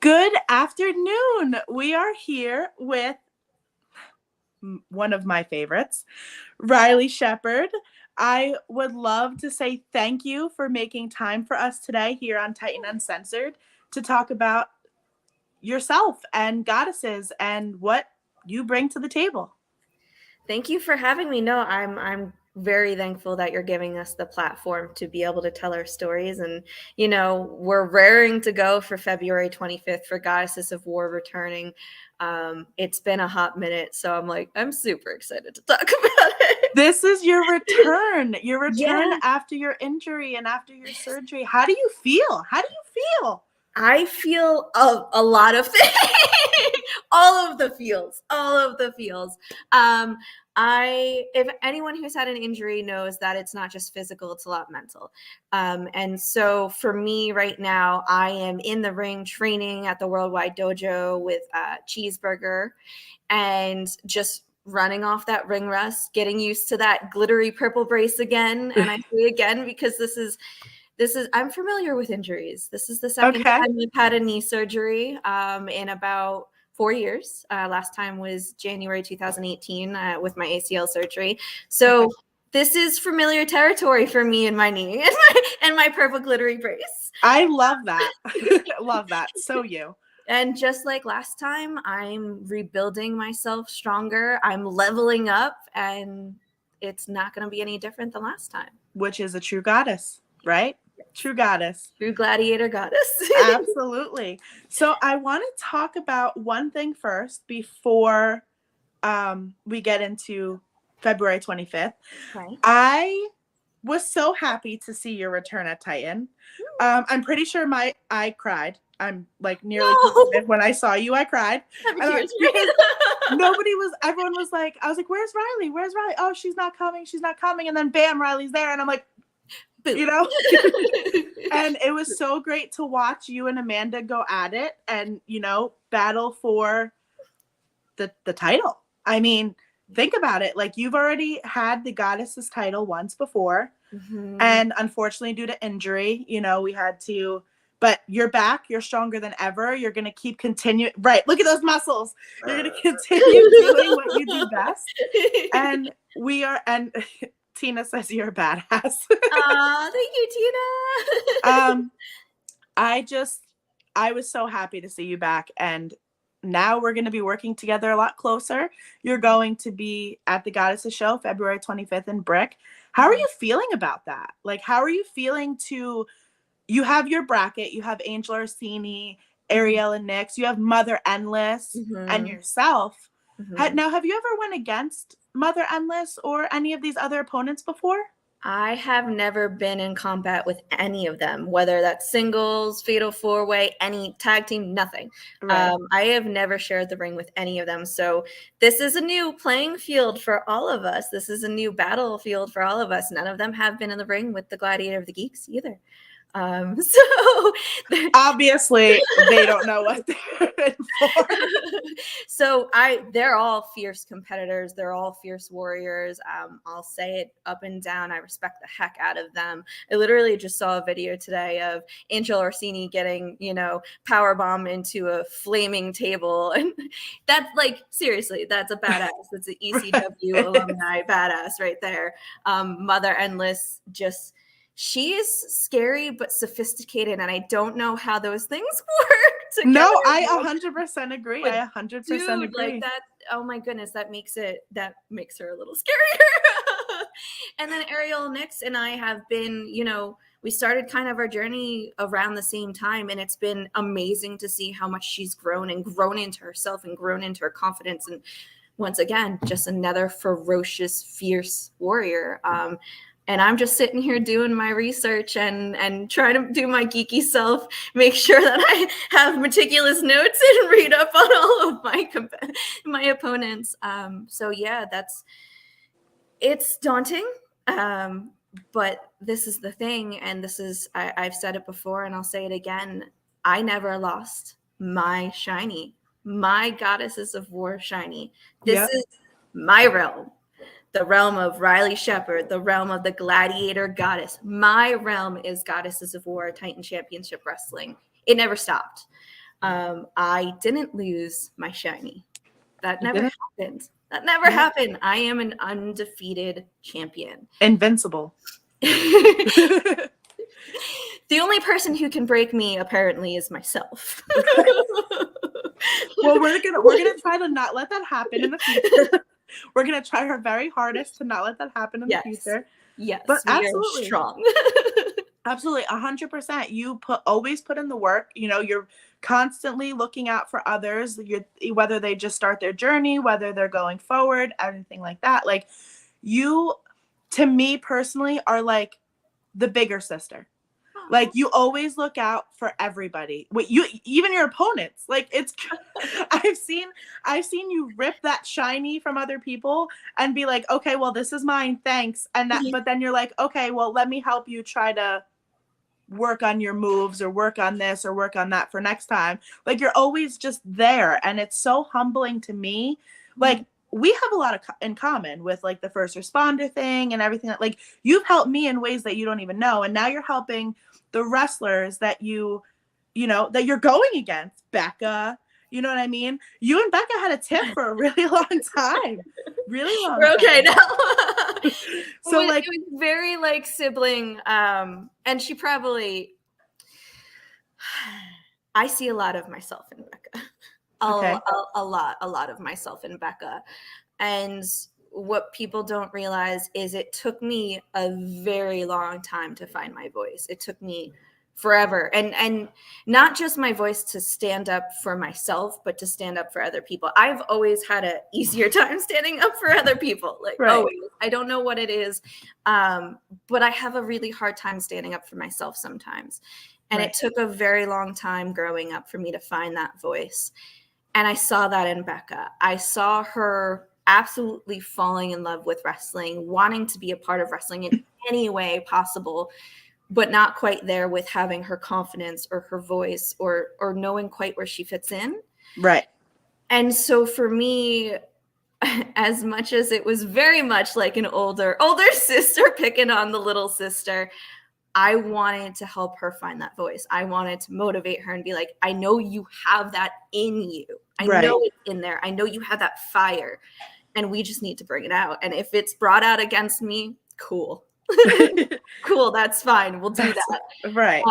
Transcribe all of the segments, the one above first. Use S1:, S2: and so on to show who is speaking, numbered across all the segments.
S1: Good afternoon. We are here with one of my favorites, Riley Shepard. I would love to say thank you for making time for us today here on Titan Uncensored to talk about yourself and goddesses and what you bring to the table.
S2: Thank you for having me. No, I'm very thankful that you're giving us the platform to be able to tell our stories. And, we're raring to go for February 25th for Goddesses of War returning. It's been a hot minute, so I'm super excited to talk about it.
S1: This is your return after your injury and after your surgery. How do you feel?
S2: I feel a lot of things, all of the feels. If anyone who's had an injury knows that it's not just physical, it's a lot mental. And so for me right now, I am in the ring training at the Worldwide Dojo with Cheeseburger and just running off that ring rust, getting used to that glittery purple brace again. And I say again, because this is I'm familiar with injuries. This is the second time I've had a knee surgery in about 4 years. Last time was January 2018 with my ACL surgery. So this is familiar territory for me and my knee and my purple glittery brace.
S1: I love that. Love that. So you.
S2: And just like last time, I'm rebuilding myself stronger. I'm leveling up, and it's not going to be any different than last time.
S1: Which is a true goddess, right? True goddess.
S2: True gladiator goddess.
S1: Absolutely. So I want to talk about one thing first before we get into February 25th. Okay. I was so happy to see your return at Titan. I'm pretty sure I cried. I'm nearly positive when I saw you, I cried. Everyone was like, I was like, where's Riley? Oh, she's not coming. And then bam, Riley's there. And I'm like, and it was so great to watch you and Amanda go at it and, battle for the title. I mean, think about it. You've already had the goddesses title once before. Mm-hmm. And unfortunately, due to injury, we had to, but you're back. You're stronger than ever. You're going to keep continuing. Right. Look at those muscles. You're going to continue doing what you do best. And Tina says you're a badass.
S2: Aw, thank you, Tina.
S1: I was so happy to see you back, and now we're going to be working together a lot closer. You're going to be at the Goddesses Show February 25th in Brick. How are you feeling about that? How are you feeling you have your bracket, you have Angel Orsini, Ariel and Nyx, you have Mother Endless, and yourself. Mm-hmm. Now, have you ever went against Mother Endless or any of these other opponents before?
S2: I have never been in combat with any of them, whether that's singles, fatal four-way, any tag team, nothing. Right. I have never shared the ring with any of them. So this is a new playing field for all of us. This is a new battlefield for all of us. None of them have been in the ring with the Gladiator of the Geeks either. So
S1: obviously they don't know what they're in for.
S2: So they're all fierce competitors. They're all fierce warriors. I'll say it up and down. I respect the heck out of them. I literally just saw a video today of Angel Orsini getting, powerbomb into a flaming table. And that's seriously, that's a badass. That's an ECW alumni badass right there. Mother Endless she is scary but sophisticated, and I don't know how those things work together.
S1: No, I 100% agree. But I 100% agree.
S2: That, oh my goodness, that makes her a little scarier. And then Ariel, Nyx, and I have been, we started kind of our journey around the same time, and it's been amazing to see how much she's grown into herself and grown into her confidence. And once again, just another ferocious, fierce warrior. And I'm just sitting here doing my research and trying to do my geeky self, make sure that I have meticulous notes and read up on all of my opponents. So yeah, it's daunting. But this is the thing, and I've said it before and I'll say it again. I never lost my shiny, my Goddesses of War shiny. This is my realm. The realm of Riley Shepard, the realm of the Gladiator Goddess. My realm is Goddesses of War, Titan Championship Wrestling. It never stopped. I didn't lose my shiny. That
S1: You
S2: never
S1: didn't?
S2: happened. That never happened. I am an undefeated champion.
S1: Invincible.
S2: The only person who can break me apparently is myself.
S1: Well, we're gonna try to not let that happen in the future. We're gonna try our very hardest to not let that happen in the future.
S2: Yes,
S1: but
S2: we
S1: absolutely
S2: are strong.
S1: Absolutely, 100%. You always put in the work. You know, you're constantly looking out for others. Whether they just start their journey, whether they're going forward, everything like that. Like you, to me personally, are like the bigger sister. Like you always look out for everybody. Even your opponents. Like it's I've seen you rip that shiny from other people and be like, "Okay, well this is mine, thanks." And that but then you're like, "Okay, well let me help you try to work on your moves or work on this or work on that for next time." Like you're always just there, and it's so humbling to me. Like we have a lot in common with like the first responder thing and everything. That like you've helped me in ways that you don't even know, and now you're helping the wrestlers that you know that you're going against. Becca, you know what I mean? You and Becca had a tiff for a really long time. Really long
S2: We're okay
S1: time.
S2: now.
S1: So
S2: it
S1: like
S2: was very like sibling, and she probably I see a lot of myself in Becca.
S1: Okay.
S2: A lot of myself in Becca. And what people don't realize is it took me a very long time to find my voice. It took me forever, and not just my voice to stand up for myself, but to stand up for other people. I've always had an easier time standing up for other people, like always. I don't know what it is, but I have a really hard time standing up for myself sometimes. And it took a very long time growing up for me to find that voice. And I saw that in Becca. I saw her absolutely falling in love with wrestling, wanting to be a part of wrestling in any way possible, but not quite there with having her confidence or her voice or knowing quite where she fits in.
S1: Right.
S2: And so for me, as much as it was very much like an older sister picking on the little sister, I wanted to help her find that voice. I wanted to motivate her and be like, I know you have that in you. I know it's in there. I know you have that fire, and we just need to bring it out. And if it's brought out against me, cool. Cool, that's fine. We'll do that.
S1: Right.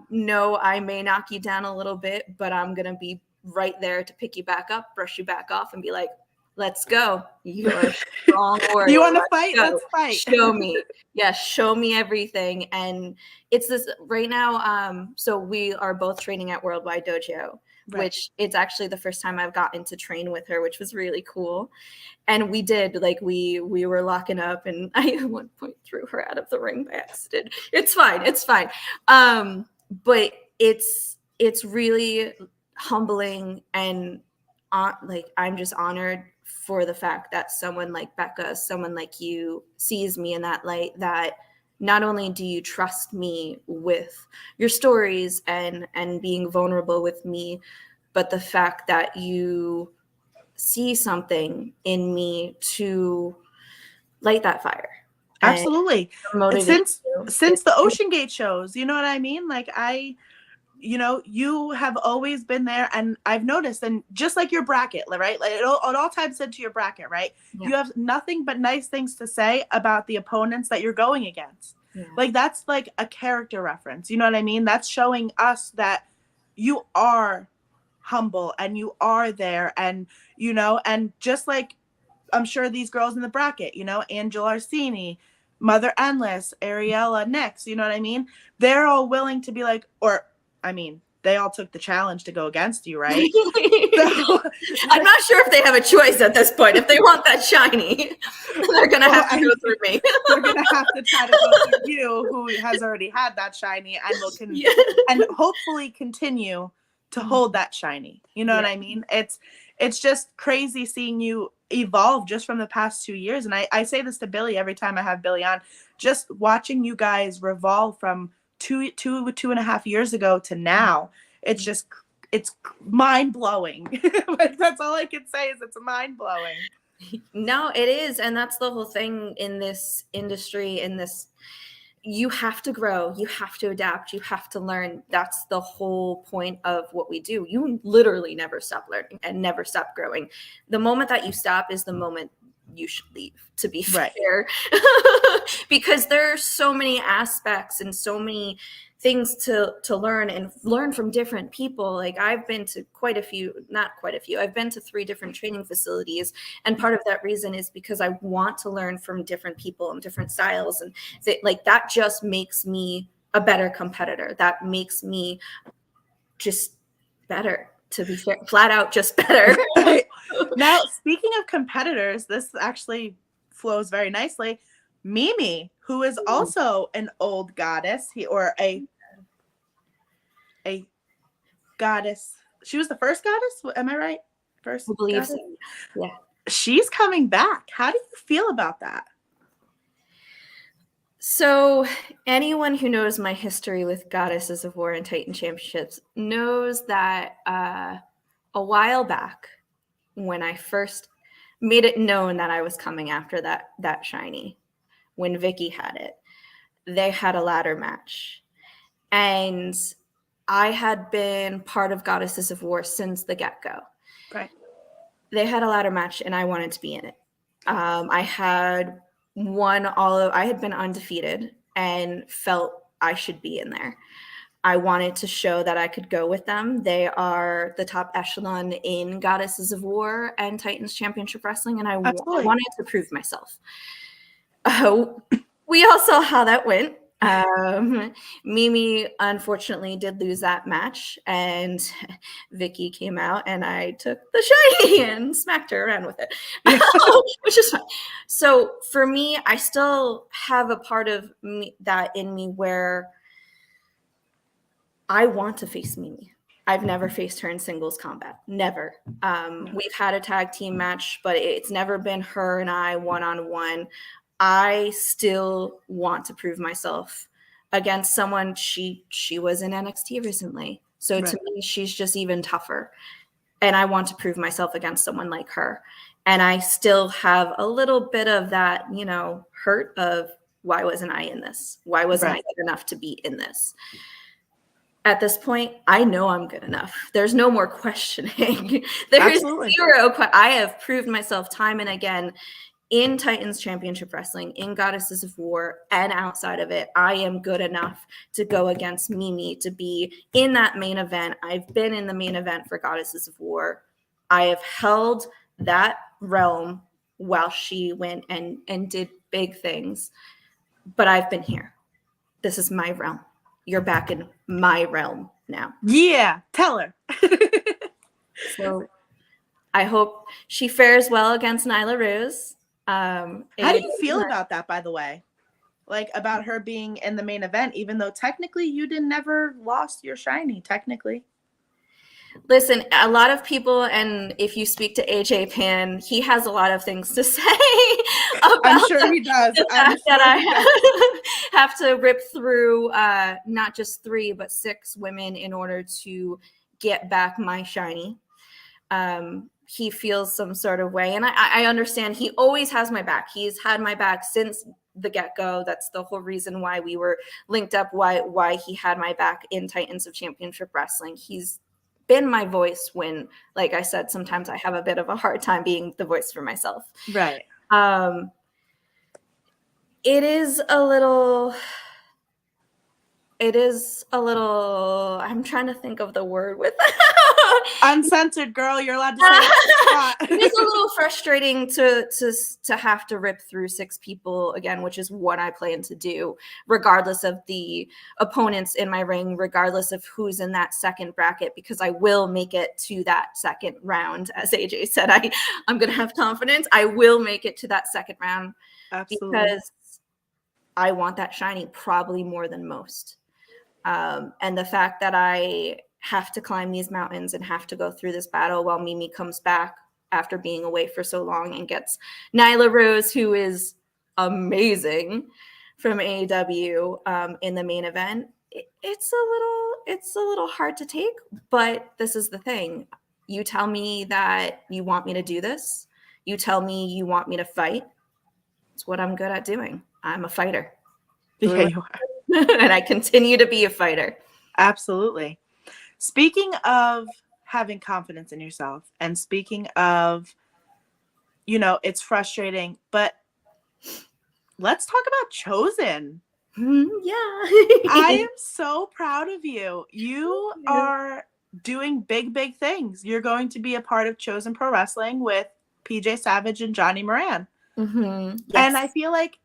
S2: No, I may knock you down a little bit, but I'm going to be right there to pick you back up, brush you back off, and be like, let's go. You're a strong warrior.
S1: You want to fight? Let's fight.
S2: Show me. Yeah, show me everything. And it's this right now. So we are both training at Worldwide Dojo, which it's actually the first time I've gotten to train with her, which was really cool. And we did, like, we were locking up, and I at one point threw her out of the ring by accident. It's fine. But it's really humbling, and like I'm just honored for the fact that someone like Becca, someone like you, sees me in that light, that not only do you trust me with your stories and being vulnerable with me, but the fact that you see something in me to light that fire.
S1: Absolutely. Since the Ocean Gate shows, you know what I mean? Like you have always been there, and I've noticed, and just like your bracket, right? Like it all ties into your bracket, right? Yeah. You have nothing but nice things to say about the opponents that you're going against. Yeah. Like that's like a character reference. You know what I mean? That's showing us that you are humble and you are there, and and just like I'm sure these girls in the bracket, Angela Orsini, Mother Endless, Ariella, Nix, you know what I mean? They're all willing to be like, they all took the challenge to go against you, right? So,
S2: I'm not sure if they have a choice at this point. If they want that shiny, they're going to have to go through me.
S1: They're going to have to try to go through you, who has already had that shiny, and and hopefully continue to hold that shiny. You know what I mean? It's just crazy seeing you evolve just from the past 2 years. And I say this to Billy every time I have Billy on, just watching you guys revolve from two and a half years ago to now. It's mind-blowing. Like, that's all I can say is it's mind-blowing.
S2: No, it is. And that's the whole thing in this industry, in this you have to grow, you have to adapt, you have to learn. That's the whole point of what we do. You literally never stop learning and never stop growing. The moment that you stop is the moment you should leave, to be fair. Because there are so many aspects and so many things to learn, and learn from different people. Like, I've been to I've been to 3 different training facilities, and part of that reason is because I want to learn from different people and different styles, and that just makes me a better competitor. That makes me just better, to be fair, flat out just better.
S1: Now, speaking of competitors, this actually flows very nicely. Mimi, who is also an old goddess, or a goddess. She was the first goddess. Am I right? First,
S2: I believe
S1: goddess?
S2: so. Yeah.
S1: She's coming back. How do you feel about that?
S2: So anyone who knows my history with Goddesses of War and Titan Championships knows that a while back, when I first made it known that I was coming after that shiny, when Vicky had it, they had a ladder match. And I had been part of Goddesses of War since the get-go.
S1: Right.
S2: They had a ladder match, and I wanted to be in it. I had been undefeated and felt I should be in there. I wanted to show that I could go with them. They are the top echelon in Goddesses of War and Titans Championship Wrestling, and I wanted to prove myself. We all saw how that went. Mimi unfortunately did lose that match, and Vicky came out, and I took the shiny and smacked her around with it, which is fine. So for me, I still have a part of me that in me where I want to face Mimi. I've never faced her in singles combat. Never. We've had a tag team match, but it's never been her and I one-on-one. I still want to prove myself against someone. She was in NXT recently. So to me, she's just even tougher. And I want to prove myself against someone like her. And I still have a little bit of that, hurt of, why wasn't I in this? Why wasn't I good enough to be in this? At this point, I know I'm good enough. There's no more questioning. There's zero. I have proved myself time and again in Titans Championship Wrestling, in Goddesses of War, and outside of it. I am good enough to go against Mimi, to be in that main event. I've been in the main event for Goddesses of War. I have held that realm while she went and did big things. But I've been here. This is my realm. You're back in my realm now.
S1: Yeah, tell her.
S2: So I hope she fares well against Nyla Rose.
S1: How do you feel about that, by the way? Like, about her being in the main event, even though technically you never lost your shiny, technically.
S2: Listen, a lot of people, and if you speak to AJ Pan, he has a lot of things to say about
S1: I'm sure he does.
S2: The fact that I have to rip through not just 3, but 6 women in order to get back my shiny. He feels some sort of way, and I understand. He always has my back. He's had my back since the get-go. That's the whole reason why we were linked up, why he had my back in Titans of Championship Wrestling. He's been my voice when, like I said, sometimes I have a bit of a hard time being the voice for myself.
S1: Right.
S2: It is a little, I'm trying to think of the word with
S1: Uncensored, girl. You're allowed to say it.
S2: It's a little frustrating to have to rip through 6 people again, which is what I plan to do, regardless of the opponents in my ring, regardless of who's in that second bracket, because I will make it to that second round. As AJ said, I'm going to have confidence. I will make it to that second round.
S1: Absolutely.
S2: Because I want that shiny probably more than most. And the fact that I have to climb these mountains and have to go through this battle while Mimi comes back after being away for so long and gets Nyla Rose, who is amazing, from AEW in the main event. It's a little hard to take, but this is the thing. You tell me that you want me to do this. You tell me you want me to fight. It's what I'm good at doing. I'm a fighter.
S1: Yeah,
S2: through
S1: you are.
S2: and I continue to be a fighter.
S1: Absolutely. Speaking of having confidence in yourself, and speaking of, it's frustrating, but let's talk about Chosen. I
S2: Yeah.
S1: am so proud of you. You are doing big, big things. You're going to be a part of Chosen Pro Wrestling with PJ Savage and Johnny Moran.
S2: Yes.
S1: And I feel like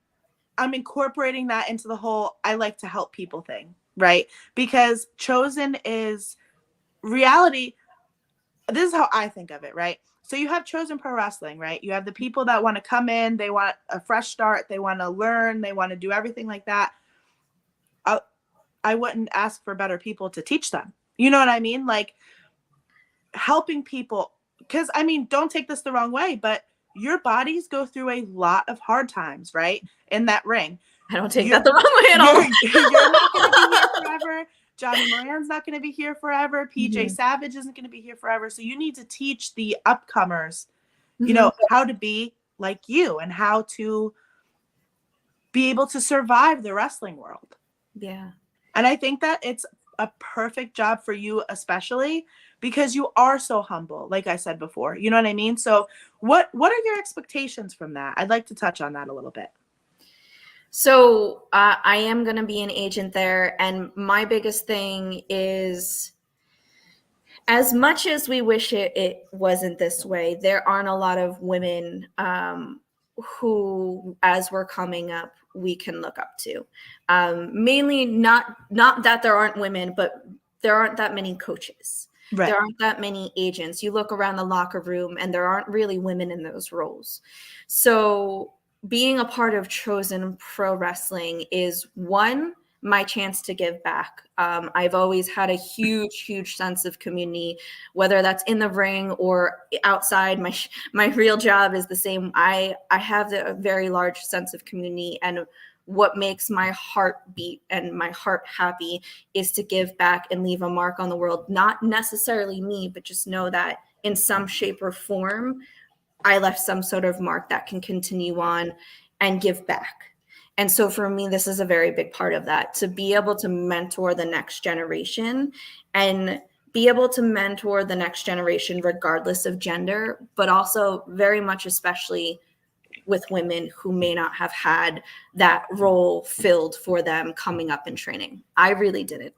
S1: I'm incorporating that into the whole I like to help people thing, right? Because Chosen is reality. This is how I think of it, right? So you have Chosen Pro Wrestling, right? You have the people that want to come in, they want a fresh start, they want to learn, they want to do everything like that. I wouldn't ask for better people to teach them. You know what I mean? Like helping people, because don't take this the wrong way, but your bodies go through a lot of hard times, right? In that ring.
S2: I don't take that the wrong way at all.
S1: You're not going to be here forever. Johnny Moran's not going to be here forever. PJ Savage isn't going to be here forever. So you need to teach the upcomers, how to be like you and how to be able to survive the wrestling world.
S2: Yeah.
S1: And I think that it's a perfect job for you, especially because you are so humble, like I said before. You know what I mean? So what are your expectations from that? I'd like to touch on that a little bit.
S2: So I am going to be an agent there. And my biggest thing is, as much as we wish it wasn't this way, there aren't a lot of women who, as we're coming up, we can look up to. Mainly not that there aren't women, but there aren't that many coaches. Right. There aren't that many agents. You look around the locker room and there aren't really women in those roles. So being a part of Chosen Pro Wrestling is one, my chance to give back. I've always had a huge sense of community, whether that's in the ring or outside. My real job is the same. I have a very large sense of community, and what makes my heart beat and my heart happy is to give back and leave a mark on the world. Not necessarily me, but just know that in some shape or form, I left some sort of mark that can continue on and give back. And so for me, this is a very big part of that, to be able to mentor the next generation and be able to mentor the next generation regardless of gender, but also very much especially with women who may not have had that role filled for them coming up in training. I really didn't.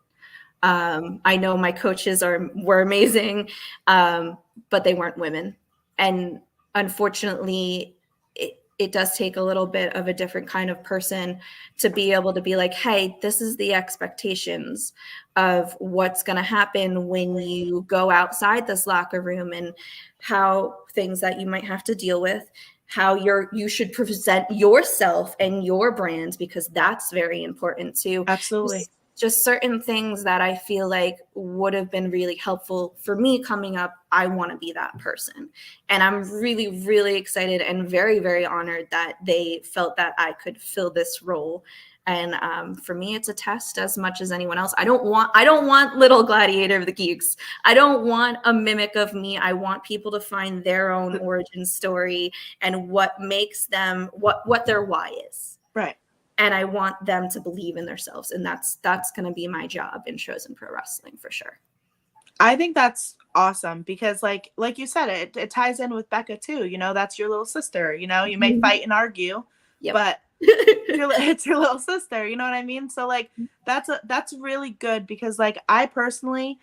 S2: I know my coaches were amazing, but they weren't women. And unfortunately, it does take a little bit of a different kind of person to be able to be like, hey, this is the expectations of what's going to happen when you go outside this locker room, and how things that you might have to deal with, how you should present yourself and your brand, because that's very important too.
S1: Absolutely.
S2: Just certain things that I feel like would have been really helpful for me coming up. I want to be that person. And I'm really excited and very honored that they felt that I could fill this role. And for me, it's a test as much as anyone else. I don't want little Gladiator of the Geeks. I don't want a mimic of me. I want people to find their own origin story and what makes them, what their why is.
S1: Right.
S2: And I want them to believe in themselves. And that's going to be my job in Chosen Pro Wrestling for sure.
S1: I think that's awesome because like you said, it ties in with Becca too. That's your little sister, you may fight and argue, but it's your little sister. You know what I mean? So like, that's really good because like I personally,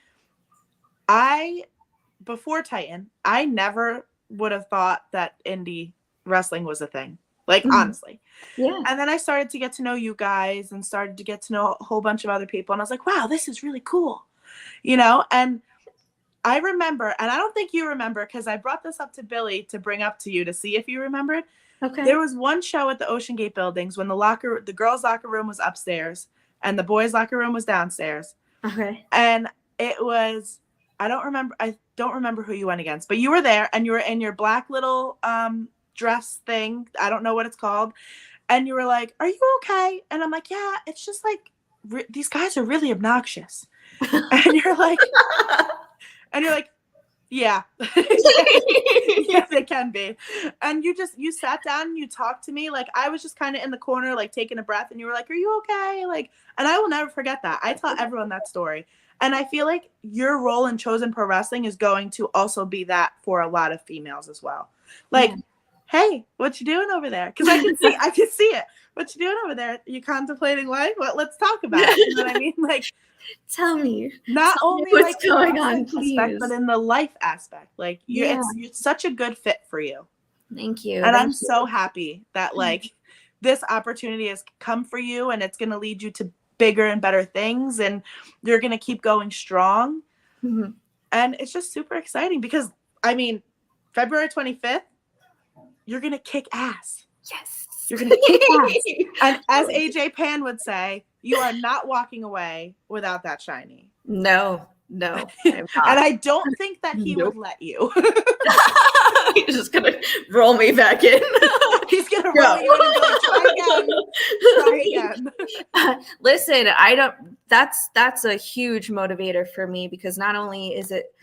S1: before Titan, I never would have thought that indie wrestling was a thing. Like, honestly.
S2: Yeah.
S1: And then I started to get to know you guys and started to get to know a whole bunch of other people. And I was like, wow, this is really cool. And I remember, and I don't think you remember because I brought this up to Billy to bring up to you to see if you remembered.
S2: Okay.
S1: There was one show at the Ocean Gate buildings when the girls' locker room was upstairs and the boys' locker room was downstairs.
S2: Okay.
S1: And it was, I don't remember who you went against, but you were there and you were in your black little, dress thing. I don't know what it's called. And you were like, are you okay? And I'm like, yeah, it's just like, these guys are really obnoxious. And you're like, Yeah. Yes, it can be. And you sat down and you talked to me. Like, I was just kind of in the corner, like taking a breath, and you were like, "Are you okay?" Like, and I will never forget that. I tell everyone that story. And I feel like your role in Chosen Pro Wrestling is going to also be that for a lot of females as well. Like, hey, what you doing over there? Because I can see it. What you doing over there? You contemplating life? Well, let's talk about it. You know what I mean? Like,
S2: tell me
S1: only
S2: what's
S1: like
S2: going on,
S1: aspect,
S2: please.
S1: but in the life aspect. Like, you're such a good fit for you.
S2: Thank you.
S1: And I'm so happy that like this opportunity has come for you, and it's going to lead you to bigger and better things, and you're going to keep going strong.
S2: Mm-hmm.
S1: And it's just super exciting because, I mean, February 25th, you're going to kick ass.
S2: Yes.
S1: You're going to kick ass. And as AJ Pan would say, you are not walking away without that shiny.
S2: No.
S1: And I don't think that he would let you.
S2: He's just going to roll me back in.
S1: He's going to roll you in and be like, try again.
S2: Listen, that's a huge motivator for me, because not only is it,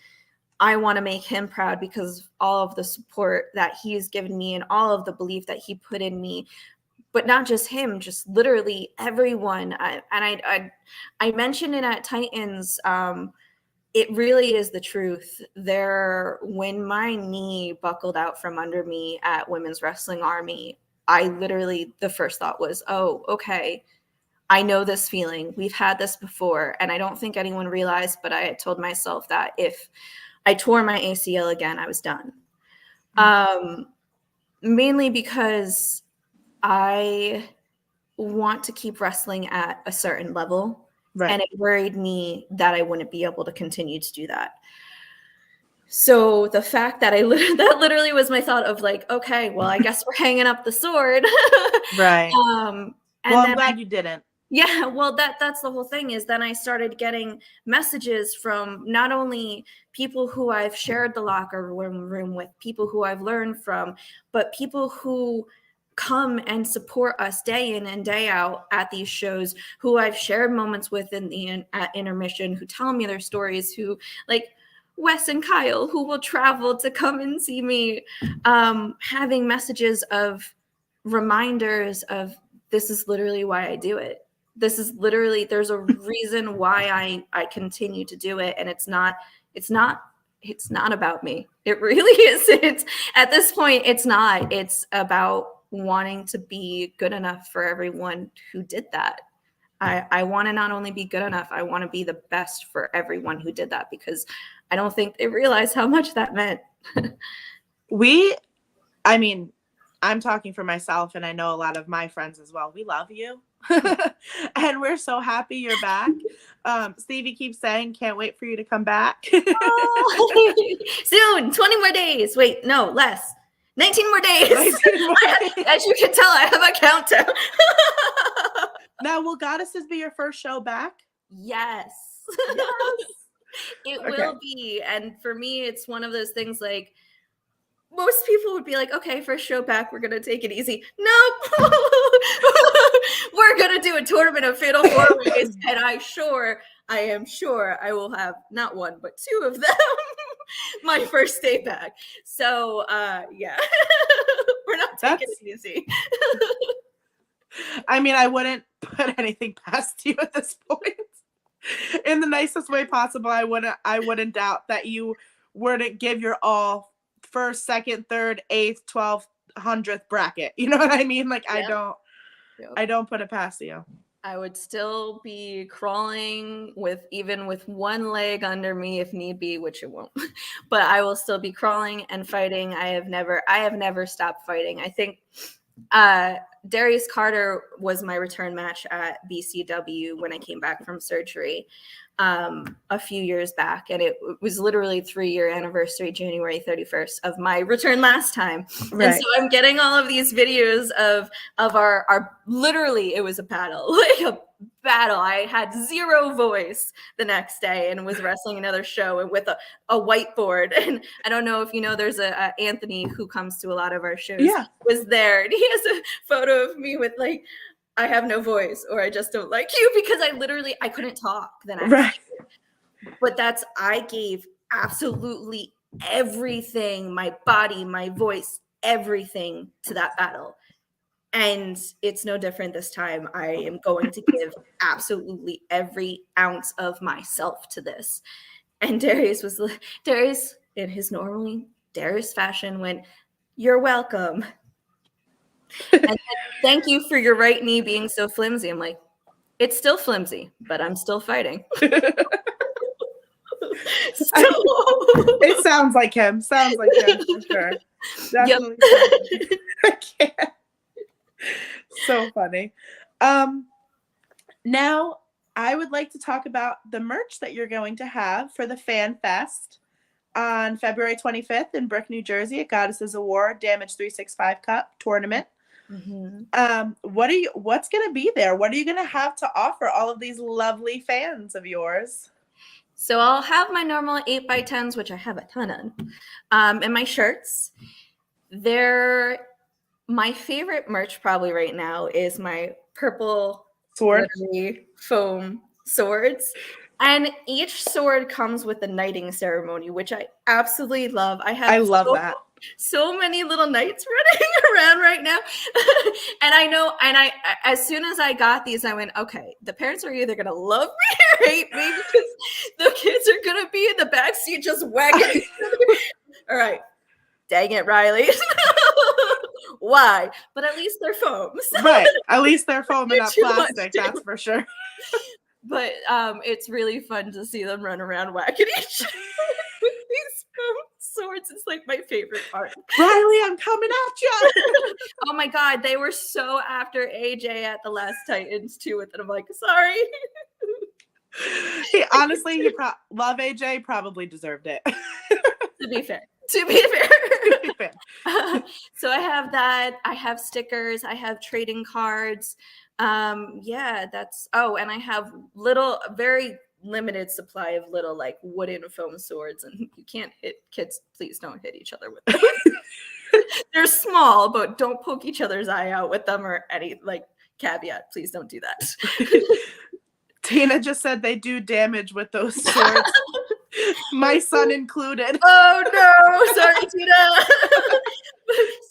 S2: I want to make him proud because of all of the support that he's given me and all of the belief that he put in me, but not just him, just literally everyone. I mentioned it at Titans. It really is the truth. When my knee buckled out from under me at Women's Wrestling Army, I literally, the first thought was, oh, okay, I know this feeling. We've had this before. And I don't think anyone realized, but I had told myself that if I tore my ACL again, I was done. Mainly because I want to keep wrestling at a certain level. Right. And it worried me that I wouldn't be able to continue to do that. So the fact that that literally was my thought of like, okay, well, I guess we're hanging up the sword.
S1: Right. And well, I'm glad you didn't.
S2: Yeah, well, that's the whole thing, is then I started getting messages from not only people who I've shared the locker room with, people who I've learned from, but people who come and support us day in and day out at these shows, who I've shared moments with at intermission, who tell me their stories, who like Wes and Kyle, who will travel to come and see me, having messages of reminders of, this is literally why I do it. This is literally, there's a reason why I continue to do it. And it's not about me. It really isn't. At this point, it's not. It's about wanting to be good enough for everyone who did that. I want to not only be good enough, I want to be the best for everyone who did that, because I don't think they realize how much that meant.
S1: I mean, I'm talking for myself, and I know a lot of my friends as well. We love you. And we're so happy you're back. Stevie keeps saying, can't wait for you to come back.
S2: Soon, 20 more days. Wait, no, less. 19 more days. 19 more days. As you can tell, I have a countdown.
S1: Now, will Goddesses be your first show back?
S2: Yes. It will be. And for me, it's one of those things like, most people would be like, okay, first show back, we're going to take it easy. Nope. We're going to do a tournament of Fatal 4-Ways, and I am sure I will have not one, but two of them my first day back. So, yeah, we're not taking it easy.
S1: I mean, I wouldn't put anything past you at this point. In the nicest way possible, I wouldn't doubt that you wouldn't give your all first, second, third, 8th, 12th, 100th bracket. You know what I mean? Like, yep. I don't put it past you.
S2: I would still be crawling even with one leg under me if need be, which it won't. But I will still be crawling and fighting. I have never stopped fighting. I think Darius Carter was my return match at BCW when I came back from surgery a few years back, and it was literally 3-year anniversary, January 31st, of my return last time. Right. And so I'm getting all of these videos of our literally, it was a battle, like a battle. I had zero voice the next day and was wrestling another show and with a whiteboard. And I don't know if you know, there's a Anthony who comes to a lot of our shows. Yeah, was there, and he has a photo of me with like, I have no voice, or I just don't like you, because I couldn't talk the next day. But I gave absolutely everything, my body, my voice, everything to that battle. And it's no different this time. I am going to give absolutely every ounce of myself to this. And Darius in his normally Darius fashion went, "You're welcome." And then, "Thank you for your right knee being so flimsy." I'm like, "It's still flimsy, but I'm still fighting."
S1: It sounds like him. Sounds like him for sure. Definitely. Yep. I can't. So funny. Now I would like to talk about the merch that you're going to have for the Fan Fest on February 25th in Brook, New Jersey at Goddesses Award Damage 365 Cup tournament. Mm-hmm. What's going to be there? What are you going to have to offer all of these lovely fans of yours?
S2: So I'll have my normal 8x10s, which I have a ton of, and my shirts. My favorite merch probably right now is my purple
S1: sword
S2: foam swords. And each sword comes with a knighting ceremony, which I absolutely love. I love that. So many little knights running around right now. And I as soon as I got these, I went, okay, the parents are either gonna love me or hate me because the kids are gonna be in the backseat just wagging. All right. Dang it, Riley. Why? But at least they're foam. So.
S1: Right. At least they're foam and not plastic, that's for sure.
S2: But it's really fun to see them run around whacking each other with these foam swords. It's like my favorite part.
S1: Riley, I'm coming at you.
S2: Oh my God, they were so after AJ at the last Titans too with it. I'm like, sorry.
S1: Honestly, love AJ, probably deserved it.
S2: To be fair. So I have that. I have stickers. I have trading cards. And I have very limited supply of little like wooden foam swords, and you can't hit kids. Please don't hit each other with them. They're small, but don't poke each other's eye out with them or any caveat. Please don't do that.
S1: Tina just said they do damage with those swords. My son included.
S2: Oh no, sorry, Tina.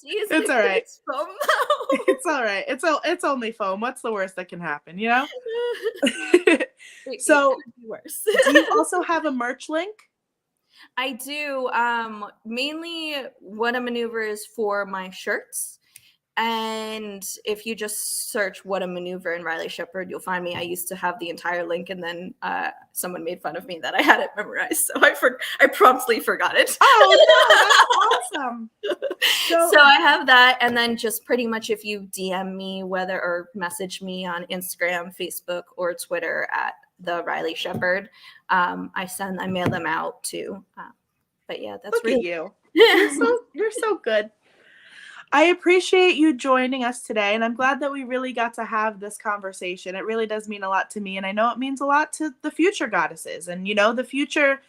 S1: It's all right. It's foam now. It's all right. It's only foam. What's the worst that can happen, you know? So,
S2: worse.
S1: Do you also have a merch link?
S2: I do. Mainly What a Maneuver is for my shirts. And if you just search What a Maneuver and Riley Shepard, you'll find me. I used to have the entire link, and then someone made fun of me that I had it memorized, so I promptly forgot it.
S1: Oh, no, that's awesome.
S2: So I have that, and then just pretty much if you DM me, or message me on Instagram, Facebook, or Twitter at the Riley Shepard, I mail them out too. But yeah, that's
S1: Look at you. You're so good. I appreciate you joining us today, and I'm glad that we really got to have this conversation. It really does mean a lot to me, and I know it means a lot to the future goddesses, and the future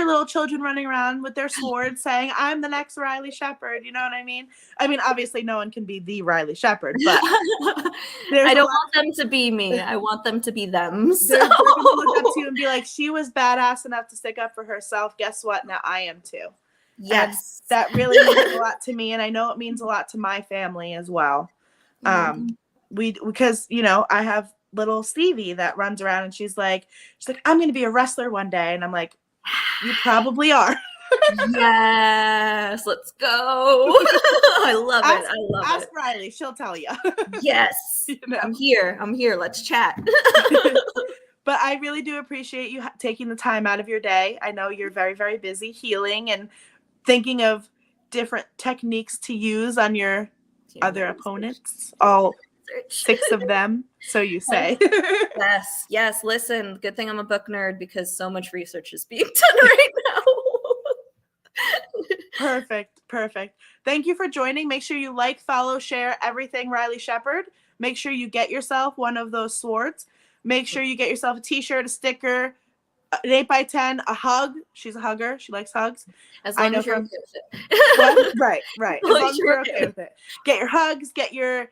S1: little children running around with their swords saying, "I'm the next Riley Shepard." You know what I mean? I mean, obviously, no one can be the Riley Shepard, but
S2: I don't want them to be me. I want them to be them. So.
S1: They're going to look up to you and be like, "She was badass enough to stick up for herself. Guess what? Now I am too."
S2: Yes.
S1: And that really means a lot to me, and I know it means a lot to my family as well. Because I have little Stevie that runs around, and she's like, "I'm going to be a wrestler one day," and I'm like, "You probably are."
S2: Yes, let's go. I love it.
S1: Ask Riley, she'll tell you.
S2: Yes, I'm here. Let's chat.
S1: But I really do appreciate you taking the time out of your day. I know you're very, very busy healing and thinking of different techniques to use on your other opponents, all 6 of them, so you say.
S2: Yes. Listen, good thing I'm a book nerd because so much research is being done right now.
S1: Perfect. Thank you for joining. Make sure you like, follow, share everything Riley Shepard. Make sure you get yourself one of those swords. Make sure you get yourself a t-shirt, a sticker, an 8x10, a hug. She's a hugger. She likes hugs.
S2: As long as you're okay with it.
S1: Well, right. As long as you're okay with it. Get your hugs, get your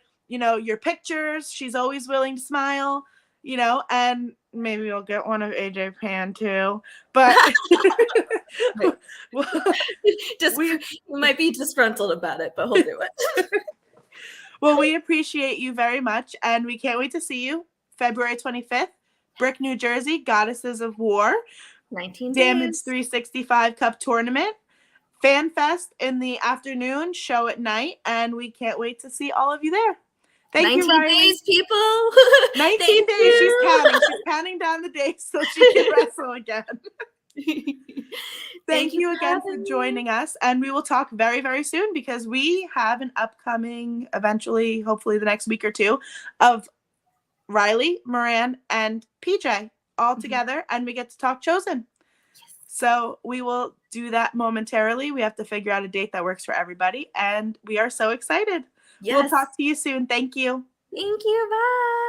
S1: pictures. She's always willing to smile, and maybe we'll get one of AJ Pan too. But
S2: Just
S1: we
S2: you might be disgruntled about it, but he'll do it.
S1: Well, we appreciate you very much, and we can't wait to see you February 25th, Brick, New Jersey, Goddesses of War,
S2: 19
S1: Damage
S2: days.
S1: 365 Cup Tournament, Fan Fest in the afternoon, show at night, and we can't wait to see all of you there. Thank
S2: 19
S1: you, Riley.
S2: days, people.
S1: 19
S2: Thank
S1: days.
S2: you.
S1: She's counting. She's counting down the days so she can wrestle again. Thank you again for joining us, and we will talk very, very soon because we have an upcoming, eventually, hopefully the next week or two, of Riley, Moran, and PJ all together, and we get to talk Chosen. Yes. So we will do that momentarily. We have to figure out a date that works for everybody, and we are so excited. Yes. We'll talk to you soon. Thank you.
S2: Thank you. Bye.